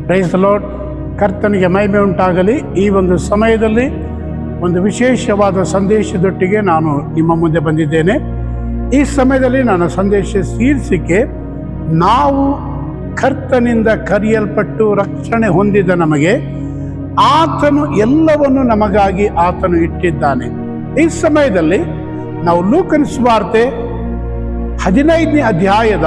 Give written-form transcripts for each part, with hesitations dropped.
Price the lord. ಕರ್ತನಿಗೆ ಮಹಿಮೆ ಉಂಟಾಗಲಿ. ಈ ಒಂದು ಸಮಯದಲ್ಲಿ ಒಂದು ವಿಶೇಷವಾದ ಸಂದೇಶದೊಟ್ಟಿಗೆ ನಾನು ನಿಮ್ಮ ಮುಂದೆ ಬಂದಿದ್ದೇನೆ. ಈ ಸಮಯದಲ್ಲಿ ನನ್ನ ಸಂದೇಶ ಶೀರ್ಷಿಕೆ, ನಾವು ಕರ್ತನಿಂದ ಕರೆಯಲ್ಪಟ್ಟು ರಕ್ಷಣೆ ಹೊಂದಿದ ನಮಗೆ ಆತನು ಎಲ್ಲವನ್ನು ನಮಗಾಗಿ ಆತನು ಇಟ್ಟಿದ್ದಾನೆ. ಈ ಸಮಯದಲ್ಲಿ ನಾವು ಲೂಕನ ಸುವಾರ್ತೆ 15ನೇ ಅಧ್ಯಾಯದ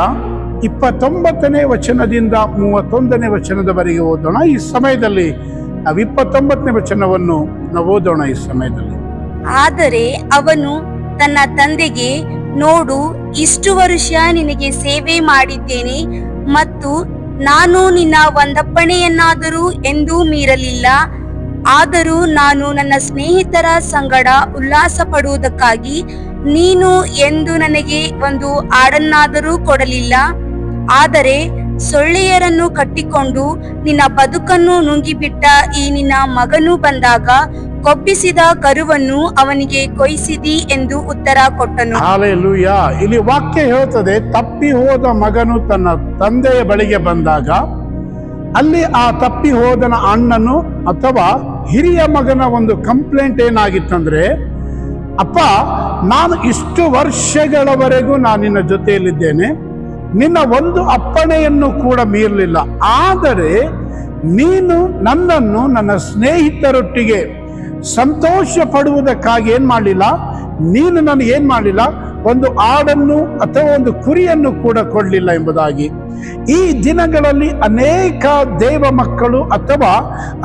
29ನೇ ವಚನದಿಂದ 31ನೇ ವಚನದವರೆಗೆ ಓದೋಣ. ಈ ಸಮಯದಲ್ಲಿ ನಾವು 29ನೇ ವಚನವನ್ನು ನಾವು ಓದೋಣ. ಈ ಸಮಯದಲ್ಲಿ, ಆದರೆ ಅವನು ತನ್ನ ತಂದೆಗೆ, ನೋಡು, ಇಷ್ಟು ವರುಷ ನಿನಗೆ ಸೇವೆ ಮಾಡಿದ್ದೇನೆ ಮತ್ತು ನಾನು ನಿನ್ನ ಒಂದಪ್ಪಣೆಯನ್ನಾದರೂ ಎಂದೂ ಮೀರಲಿಲ್ಲ. ಆದರೂ ನಾನು ನನ್ನ ಸ್ನೇಹಿತರ ಸಂಗಡ ಉಲ್ಲಾಸ ಪಡುವುದಕ್ಕಾಗಿ ನೀನು ಎಂದು ನನಗೆ ಒಂದು ಆಡನ್ನಾದರೂ ಕೊಡಲಿಲ್ಲ. ಆದರೆ ಸೊಳ್ಳೆಯರನ್ನು ಕಟ್ಟಿಕೊಂಡು ನಿನ್ನ ಬದುಕನ್ನು ನುಂಗಿಬಿಟ್ಟ ಈ ನಿನ್ನ ಮಗನು ಬಂದಾಗ ಕೊಬ್ಬಿಸಿದ ಕರುವನ್ನು ಅವನಿಗೆ ಕೊಯ್ಸಿದಿ ಎಂದು ಉತ್ತರ ಕೊಟ್ಟನು. ಹಲ್ಲೆಲೂಯಾ. ಇಲ್ಲಿ ವಾಕ್ಯ ಹೇಳ್ತದೆ, ತಪ್ಪಿ ಹೋದ ಮಗನು ತನ್ನ ತಂದೆಯ ಬಳಿಗೆ ಬಂದಾಗ ಅಲ್ಲಿ ಆ ತಪ್ಪಿ ಹೋದನ ಅಣ್ಣನು ಅಥವಾ ಹಿರಿಯ ಮಗನ ಒಂದು ಕಂಪ್ಲೇಂಟ್ ಏನಾಗಿತ್ತಂದ್ರೆ, ಅಪ್ಪ, ನಾನು ಇಷ್ಟು ವರ್ಷಗಳವರೆಗೂ ನಾನು ನಿನ್ನ ಜೊತೆಯಲ್ಲಿದ್ದೇನೆ, ನಿನ್ನ ಒಂದು ಅಪ್ಪಣೆಯನ್ನು ಕೂಡ ಮೀರಲಿಲ್ಲ. ಆದರೆ ನೀನು ನನ್ನನ್ನು ನನ್ನ ಸ್ನೇಹಿತರೊಟ್ಟಿಗೆ ಸಂತೋಷ ಪಡುವುದಕ್ಕಾಗಿ ಏನ್ ಮಾಡಲಿಲ್ಲ, ನೀನು ನನಗೆ ಏನ್ ಮಾಡಲಿಲ್ಲ, ಒಂದು ಆಡನ್ನು ಅಥವಾ ಒಂದು ಕುರಿಯನ್ನು ಕೂಡ ಕೊಡಲಿಲ್ಲ ಎಂಬುದಾಗಿ. ಈ ದಿನಗಳಲ್ಲಿ ಅನೇಕ ದೇವ ಮಕ್ಕಳು ಅಥವಾ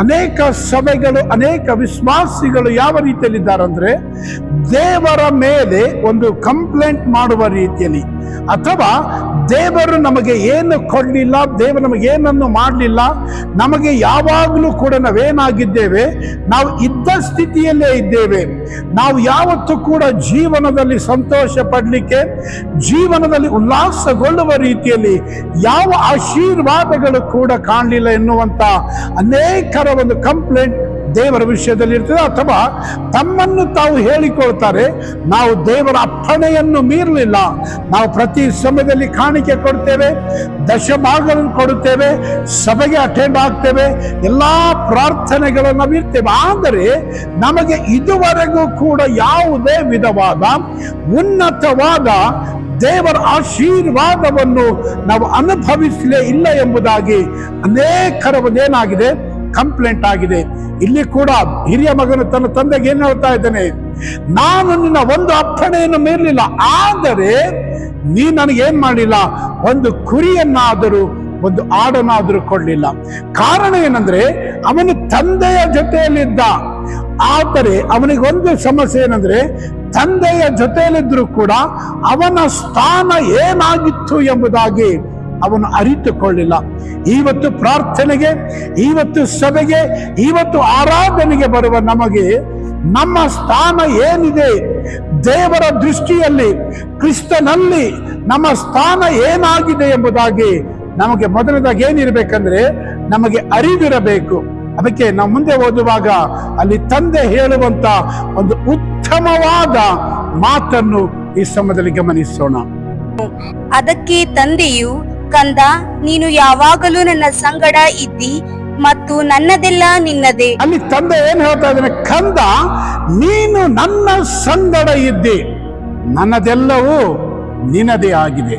ಅನೇಕ ಸಭೆಗಳು, ಅನೇಕ ವಿಶ್ವಾಸಿಗಳು ಯಾವ ರೀತಿಯಲ್ಲಿದ್ದಾರೆ ಅಂದ್ರೆ, ದೇವರ ಮೇಲೆ ಒಂದು ಕಂಪ್ಲೇಂಟ್ ಮಾಡುವ ರೀತಿಯಲ್ಲಿ, ಅಥವಾ ದೇವರು ನಮಗೆ ಏನು ಕೊಡಲಿಲ್ಲ, ದೇವರು ನಮಗೆ ಏನನ್ನು ಮಾಡಲಿಲ್ಲ, ನಮಗೆ ಯಾವಾಗಲೂ ಕೂಡ ನಾವೇನಾಗಿದ್ದೇವೆ, ನಾವು ಇದ್ದ ಸ್ಥಿತಿಯಲ್ಲೇ ಇದ್ದೇವೆ. ನಾವು ಯಾವತ್ತೂ ಕೂಡ ಜೀವನದಲ್ಲಿ ಸಂತೋಷ ಪಡಲಿಕ್ಕೆ, ಜೀವನದಲ್ಲಿ ಉಲ್ಲಾಸಗೊಳ್ಳುವ ರೀತಿಯಲ್ಲಿ ಯಾವ ಆಶೀರ್ವಾದಗಳು ಕೂಡ ಕಾಣಲಿಲ್ಲ ಎನ್ನುವಂತ ಅನೇಕರ ಒಂದು ಕಂಪ್ಲೇಂಟ್ ದೇವರ ವಿಷಯದಲ್ಲಿ ಇರ್ತದೆ. ಅಥವಾ ತಮ್ಮನ್ನು ತಾವು ಹೇಳಿಕೊಳ್ತಾರೆ, ನಾವು ದೇವರ ಅಪ್ಪಣೆಯನ್ನು ಮೀರಲಿಲ್ಲ, ನಾವು ಪ್ರತಿ ಸಮಯದಲ್ಲಿ ಕಾಣಿಕೆ ಕೊಡ್ತೇವೆ, ದಶಭಾಗವನ್ನು ಕೊಡುತ್ತೇವೆ, ಸಭೆಗೆ ಅಟೆಂಡ್ ಆಗ್ತೇವೆ, ಎಲ್ಲಾ ಪ್ರಾರ್ಥನೆಗಳನ್ನು ನಾವು ಇರ್ತೇವೆ. ಆದರೆ ನಮಗೆ ಇದುವರೆಗೂ ಕೂಡ ಯಾವುದೇ ವಿಧವಾದ ಉನ್ನತವಾದ ದೇವರ ಆಶೀರ್ವಾದವನ್ನು ನಾವು ಅನುಭವಿಸಲೇ ಇಲ್ಲ ಎಂಬುದಾಗಿ ಅನೇಕರ ಏನಾಗಿದೆ, ಕಂಪ್ಲೇಂಟ್ ಆಗಿದೆ. ಇಲ್ಲಿ ಕೂಡ ಹಿರಿಯ ಮಗನು ತನ್ನ ತಂದೆಗೆ ಏನ್ ಹೇಳ್ತಾ ಇದ್ದಾನೆ, ನಾನು ನಿನ್ನ ಒಂದು ಅಪ್ಪಣೆಯನ್ನು ಮೀರಲಿಲ್ಲ, ಆದರೆ ನೀ ನನಗೇನ್ ಮಾಡಲಿಲ್ಲ, ಒಂದು ಕುರಿಯನ್ನಾದರೂ ಒಂದು ಆಡನ್ನಾದರೂ ಕೊಡಲಿಲ್ಲ. ಕಾರಣ ಏನಂದ್ರೆ, ಅವನು ತಂದೆಯ ಜೊತೆಯಲ್ಲಿದ್ದ. ಆದರೆ ಅವನಿಗೊಂದು ಸಮಸ್ಯೆ ಏನಂದ್ರೆ, ತಂದೆಯ ಜೊತೆಯಲ್ಲಿದ್ರೂ ಕೂಡ ಅವನ ಸ್ಥಾನ ಏನಾಗಿತ್ತು ಎಂಬುದಾಗಿ ಅವನು ಅರಿತುಕೊಳ್ಳಿಲ್ಲ. ಇವತ್ತು ಪ್ರಾರ್ಥನೆಗೆ, ಇವತ್ತು ಸಭೆಗೆ, ಇವತ್ತು ಆರಾಧನೆಗೆ ಬರುವ ನಮಗೆ ನಮ್ಮ ಸ್ಥಾನ ಏನಿದೆ, ದೇವರ ದೃಷ್ಟಿಯಲ್ಲಿ, ಕ್ರಿಸ್ತನಲ್ಲಿ ನಮ್ಮ ಸ್ಥಾನ ಏನಾಗಿದೆ ಎಂಬುದಾಗಿ ನಮಗೆ ಮೊದಲನೇದಾಗಿ ಏನಿರಬೇಕಂದ್ರೆ, ನಮಗೆ ಅರಿವಿರಬೇಕು. ಅದಕ್ಕೆ ನಾವು ಮುಂದೆ ಓದುವಾಗ ಅಲ್ಲಿ ತಂದೆ ಹೇಳುವಂತ ಒಂದು ಉತ್ತಮವಾದ ಮಾತನ್ನು ಈ ಸಮಯದಲ್ಲಿ ಗಮನಿಸೋಣ. ಅದಕ್ಕೆ ತಂದೆಯು, ಕಂದ, ನೀನು ಯಾವಾಗಲೂ ನನ್ನ ಸಂಗಡ ಇದ್ದಿ ಮತ್ತು ನನ್ನದೆಲ್ಲ ನಿನ್ನದೇ. ಅಲ್ಲಿ ತಂದೆ ಏನ್ ಹೇಳ್ತಾ ಇದ್ದಾನೆ, ಕಂದ, ನೀನು ನನ್ನ ಸಂಗಡ ಇದ್ದಿ, ನನ್ನದೆಲ್ಲವೂ ನಿನ್ನದೇ ಆಗಿದೆ.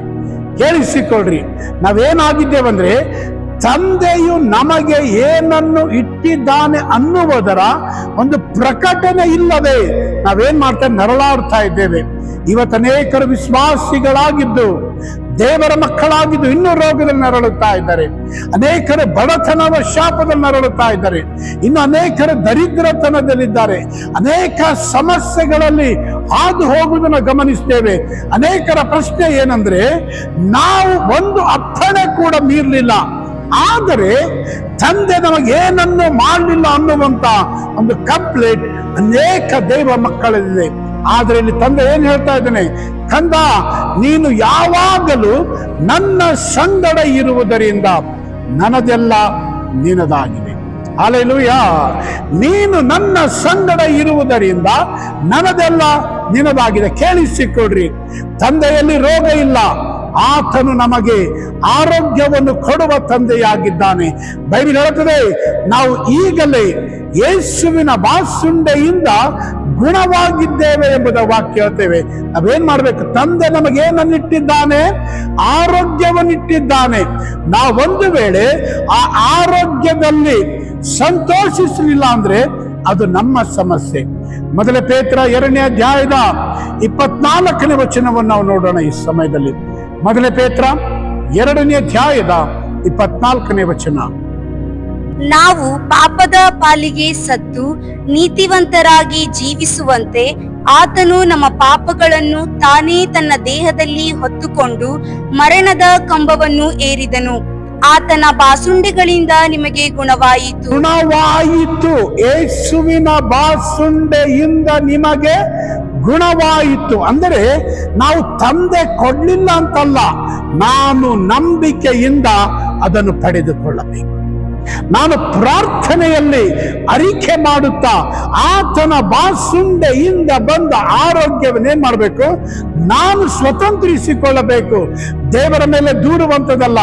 ಕೇಳಿಸಿಕೊಳ್ಳ್ರಿ, ನಾವೇನಾಗಿದ್ದೇವಂದ್ರೆ, ತಂದೆಯು ನಮಗೆ ಏನನ್ನು ಇಟ್ಟಿದ್ದಾನೆ ಅನ್ನುವುದರ ಒಂದು ಪ್ರಕಟಣೆ ಇಲ್ಲದೆ ನಾವೇನ್ ಮಾಡ್ತೇವೆ, ನರಳಾಡ್ತಾ ಇದ್ದೇವೆ. ಇವತ್ತು ಅನೇಕರು ವಿಶ್ವಾಸಿಗಳಾಗಿದ್ದು, ದೇವರ ಮಕ್ಕಳಾಗಿದ್ದು ಇನ್ನೂ ರೋಗದಲ್ಲಿ ನರಳುತ್ತಾ ಇದ್ದಾರೆ. ಅನೇಕರು ಬಡತನದ ಶಾಪದಲ್ಲಿ ನರಳುತ್ತಾ ಇದ್ದಾರೆ. ಇನ್ನು ಅನೇಕರು ದರಿದ್ರತನದಲ್ಲಿದ್ದಾರೆ. ಅನೇಕ ಸಮಸ್ಯೆಗಳಲ್ಲಿ ಹಾದು ಹೋಗುವುದನ್ನು ಗಮನಿಸ್ತೇವೆ. ಅನೇಕರ ಪ್ರಶ್ನೆ ಏನಂದ್ರೆ, ನಾವು ಒಂದು ಅಪ್ಪಣೆ ಕೂಡ ಮೀರಲಿಲ್ಲ, ಆದರೆ ತಂದೆ ನಮಗೇನನ್ನು ಮಾಡಲಿಲ್ಲ ಅನ್ನುವಂತ ಒಂದು ಕಂಪ್ಲೇಂಟ್ ಅನೇಕ ದೇವ ಮಕ್ಕಳಲ್ಲಿದೆ. ಆದರೆ ಇಲ್ಲಿ ತಂದೆ ಏನ್ ಹೇಳ್ತಾ ಇದ್ದಾನೆ, ಕಂದ, ನೀನು ಯಾವಾಗಲೂ ನನ್ನ ಸಂಗಡ ಇರುವುದರಿಂದ ನನ್ನದೆಲ್ಲ ನಿನ್ನದಾಗಿದೆ. ಹಲ್ಲೆಲೂಯಾ. ನೀನು ನನ್ನ ಸಂಗಡ ಇರುವುದರಿಂದ ನನ್ನದೆಲ್ಲ ನಿನ್ನದಾಗಿದೆ. ಕೇಳಿಸಿಕೊಡ್ರಿ, ತಂದೆಯಲ್ಲಿ ರೋಗ ಇಲ್ಲ, ಆತನು ನಮಗೆ ಆರೋಗ್ಯವನ್ನು ಕೊಡುವ ತಂದೆಯಾಗಿದ್ದಾನೆ. ಬೈಬಲ್ ಹೇಳುತ್ತದೆ, ನಾವು ಈಗಲೇ ಯೇಸುವಿನ ಬಾಸುಂಡೆಯಿಂದ ಗುಣವಾಗಿದ್ದೇವೆ ಎಂಬುದ ವಾಕ್ಯ ಹೇಳ್ತೇವೆ. ನಾವೇನ್ ಮಾಡ್ಬೇಕು? ತಂದೆ ನಮಗೇನನ್ನಿಟ್ಟಿದ್ದಾನೆ? ಆರೋಗ್ಯವನ್ನಿಟ್ಟಿದ್ದಾನೆ. ನಾವೊಂದು ವೇಳೆ ಆ ಆರೋಗ್ಯದಲ್ಲಿ ಸಂತೋಷಿಸಲಿಲ್ಲ ಅಂದ್ರೆ ಅದು ನಮ್ಮ ಸಮಸ್ಯೆ. ಮೊದಲ ಪೇತ್ರ 2ನೇ ಅಧ್ಯಾಯದ 24ನೇ ವಚನವನ್ನು ನಾವು ನೋಡೋಣ ಈ ಸಮಯದಲ್ಲಿ. ಮೊದಲ ಪೇತ್ರ 2ನೇ ಅಧ್ಯಾಯದ 24ನೇ ವಚನ. ನಾವು ಪಾಪದ ಪಾಲಿಗೆ ಸತ್ತು ನೀತಿವಂತರಾಗಿ ಜೀವಿಸುವಂತೆ ಆತನು ನಮ್ಮ ಪಾಪಗಳನ್ನು ತಾನೇ ತನ್ನ ದೇಹದಲ್ಲಿ ಹೊತ್ತುಕೊಂಡು ಮರಣದ ಕಂಬವನ್ನು ಏರಿದನು. ಆತನ ಬಾಸುಂಡೆಗಳಿಂದ ನಿಮಗೆ ಗುಣವಾಯಿತು. ಯೇಸುವಿನ ಬಾಸುಂಡೆಯಿಂದ ನಿಮಗೆ ಗುಣವಾಯಿತು ಅಂದರೆ ನಾವು ತಂದೆ ಕೊಡ್ಲಿಲ್ಲ ಅಂತಲ್ಲ, ನಾನು ನಂಬಿಕೆಯಿಂದ ಅದನ್ನು ಪಡೆದುಕೊಳ್ಳಬೇಕು. ನಾನು ಪ್ರಾರ್ಥನೆಯಲ್ಲಿ ಅರಿಕೆ ಮಾಡುತ್ತಾ ಆತನ ಬಾಸುಂಡೆಯಿಂದ ಬಂದ ಆರೋಗ್ಯವನ್ನೇನ್ ಮಾಡಬೇಕು? ನಾನು ಸ್ವತಂತ್ರಿಸಿಕೊಳ್ಳಬೇಕು. ದೇವರ ಮೇಲೆ ದೂರುವಂಥದ್ದಲ್ಲ,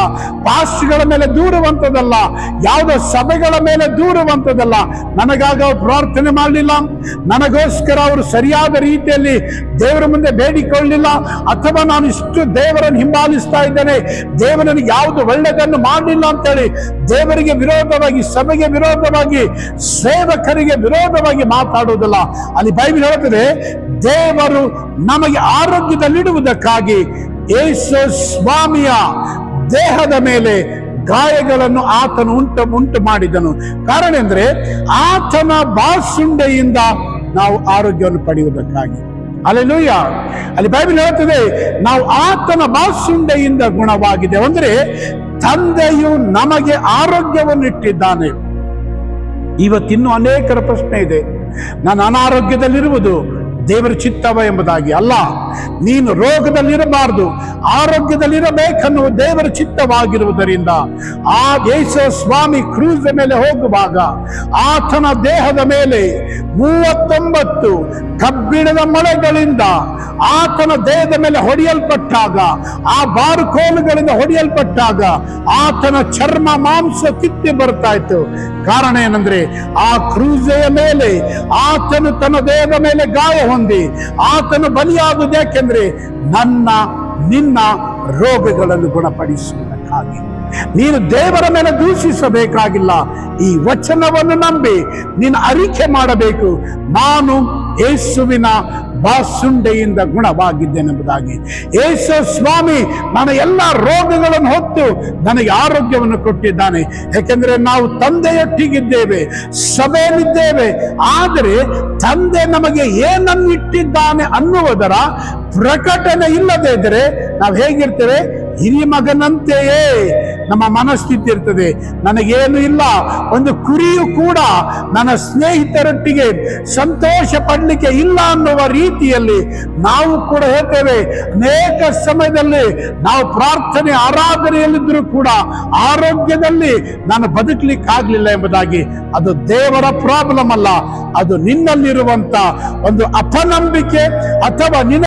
ಪಾಸ್ಟ್ಗಳ ಮೇಲೆ ದೂರುವಂಥದ್ದಲ್ಲ, ಯಾವುದೋ ಸಭೆಗಳ ಮೇಲೆ ದೂರುವಂಥದ್ದಲ್ಲ. ನನಗಾಗ ಪ್ರಾರ್ಥನೆ ಮಾಡಲಿಲ್ಲ, ನನಗೋಸ್ಕರ ಅವರು ಸರಿಯಾದ ರೀತಿಯಲ್ಲಿ ದೇವರ ಮುಂದೆ ಬೇಡಿಕೊಳ್ಳಲಿಲ್ಲ, ಅಥವಾ ನಾನು ಇಷ್ಟು ದೇವರನ್ನು ಹಿಂಬಾಲಿಸ್ತಾ ಇದ್ದೇನೆ, ದೇವರನಿಗೆ ಯಾವುದು ಒಳ್ಳೆಯದನ್ನು ಮಾಡಲಿಲ್ಲ ಅಂತೇಳಿ ದೇವರಿಗೆ ವಿರೋಧವಾಗಿ, ಸಭೆಗೆ ವಿರೋಧವಾಗಿ, ಸೇವಕರಿಗೆ ವಿರೋಧವಾಗಿ ಮಾತಾಡುವುದಿಲ್ಲ. ಅಲ್ಲಿ ಬೈಬಲ್ ಹೇಳುತ್ತದೆ, ದೇವರು ನಮಗೆ ಆರೋಗ್ಯದಲ್ಲಿಡುವುದಕ್ಕಾಗಿ ಯೇಸು ಸ್ವಾಮಿಯ ದೇಹದ ಮೇಲೆ ಗಾಯಗಳನ್ನು ಆತನು ಉಂಟು ಮಾಡಿದನು. ಕಾರಣ ಅಂದ್ರೆ ಆತನ ಬಾಸುಂಡೆಯಿಂದ ನಾವು ಆರೋಗ್ಯವನ್ನು ಪಡೆಯುವುದಕ್ಕಾಗಿ. ಹಲ್ಲೆಲೂಯಾ. ಅಲ್ಲಿ ಬೈಬಲ್ ಹೇಳುತ್ತದೆ, ನಾವು ಆತನ ಬಾಸುಂಡೆಯಿಂದ ಗುಣವಾಗಿದೆ ಅಂದ್ರೆ ತಂದೆಯು ನಮಗೆ ಆರೋಗ್ಯವನ್ನು ಇಟ್ಟಿದ್ದಾನೆ. ಇವತ್ತಿನ್ನೂ ಅನೇಕರ ಪ್ರಶ್ನೆ ಇದೆ, ನಾನು ಅನಾರೋಗ್ಯದಲ್ಲಿರುವುದು ದೇವರ ಚಿತ್ತವ ಎಂಬುದಾಗಿ. ಅಲ್ಲ, ನೀನು ರೋಗದಲ್ಲಿರಬಾರದು, ಆರೋಗ್ಯದಲ್ಲಿರಬೇಕನ್ನುವ ದೇವರ ಚಿತ್ತವಾಗಿರುವುದರಿಂದ ಆ ಯೇಸು ಸ್ವಾಮಿ ಕ್ರೂಸ್ ಮೇಲೆ ಹೋಗುವಾಗ ಆತನ ದೇಹದ ಮೇಲೆ 39 ಕಬ್ಬಿಣದ ಮೊಳೆಗಳಿಂದ ಆತನ ದೇಹದ ಮೇಲೆ ಹೊಡೆಯಲ್ಪಟ್ಟಾಗ, ಆ ಬಾರುಕೋಲುಗಳಿಂದ ಹೊಡೆಯಲ್ಪಟ್ಟಾಗ ಆತನ ಚರ್ಮ ಮಾಂಸ ಕಿತ್ತಿ ಬರ್ತಾ ಇತ್ತು. ಕಾರಣ ಏನಂದ್ರೆ ಆ ಕ್ರೂಜೆಯ ಮೇಲೆ ಆತನು ತನ್ನ ದೇಹದ ಮೇಲೆ ಗಾಯ ಹೊಂದಿ ಆತನು ಬಲಿಯಾಗುವುದು ಯಾಕೆಂದ್ರೆ ನನ್ನ ನಿನ್ನ ರೋಗಗಳನ್ನು ಗುಣಪಡಿಸುವುದಕ್ಕಾಗಿ. ನೀನು ದೇವರ ಮೇಲೆ ದೂಷಿಸಬೇಕಾಗಿಲ್ಲ, ಈ ವಚನವನ್ನು ನಂಬಿ ನೀನು ಅರಿಕೆ ಮಾಡಬೇಕು, ನಾನು ಯೇಸುವಿನ ಬಾಸುಂಡೆಯಿಂದ ಗುಣವಾಗಿದ್ದೇನೆಂಬುದಾಗಿ. ಯೇಸು ಸ್ವಾಮಿ ನನ್ನ ಎಲ್ಲ ರೋಗಗಳನ್ನು ಹೊತ್ತು ನನಗೆ ಆರೋಗ್ಯವನ್ನು ಕೊಟ್ಟಿದ್ದಾನೆ. ಯಾಕೆಂದ್ರೆ ನಾವು ತಂದೆಯೊಟ್ಟಿಗಿದ್ದೇವೆ, ಸಭೆಯಲ್ಲಿದ್ದೇವೆ. ಆದರೆ ತಂದೆ ನಮಗೆ ಏನನ್ನು ಇಟ್ಟಿದ್ದಾನೆ ಅನ್ನುವುದರ ಪ್ರಕಟಣೆ ಇಲ್ಲದೆ ಇದ್ದರೆ ನಾವು ಹೇಗಿರ್ತೇವೆ? ಹಿರಿಯ ಮಗನಂತೆಯೇ ನಮ್ಮ ಮನಸ್ಥಿತಿ ಇರ್ತದೆ. ನನಗೇನು ಇಲ್ಲ, ಒಂದು ಕುರಿಯು ಕೂಡ ನನ್ನ ಸ್ನೇಹಿತರೊಟ್ಟಿಗೆ ಸಂತೋಷ ಪಡಲಿಕ್ಕೆ ಇಲ್ಲ ಅನ್ನುವ ರೀತಿಯಲ್ಲಿ ನಾವು ಕೂಡ ಹೇಳ್ತೇವೆ. ಅನೇಕ ಸಮಯದಲ್ಲಿ ನಾವು ಪ್ರಾರ್ಥನೆ ಆರಾಧನೆಯಲ್ಲಿದ್ದರೂ ಕೂಡ ಆರೋಗ್ಯದಲ್ಲಿ ನಾನು ಬದುಕಲಿಕ್ಕೆ ಆಗ್ಲಿಲ್ಲ ಎಂಬುದಾಗಿ. ಅದು ದೇವರ ಪ್ರಾಬ್ಲಮ್ ಅಲ್ಲ, ಅದು ನಿನ್ನಲ್ಲಿರುವಂತ ಒಂದು ಅಪನಂಬಿಕೆ ಅಥವಾ ನಿನ್ನ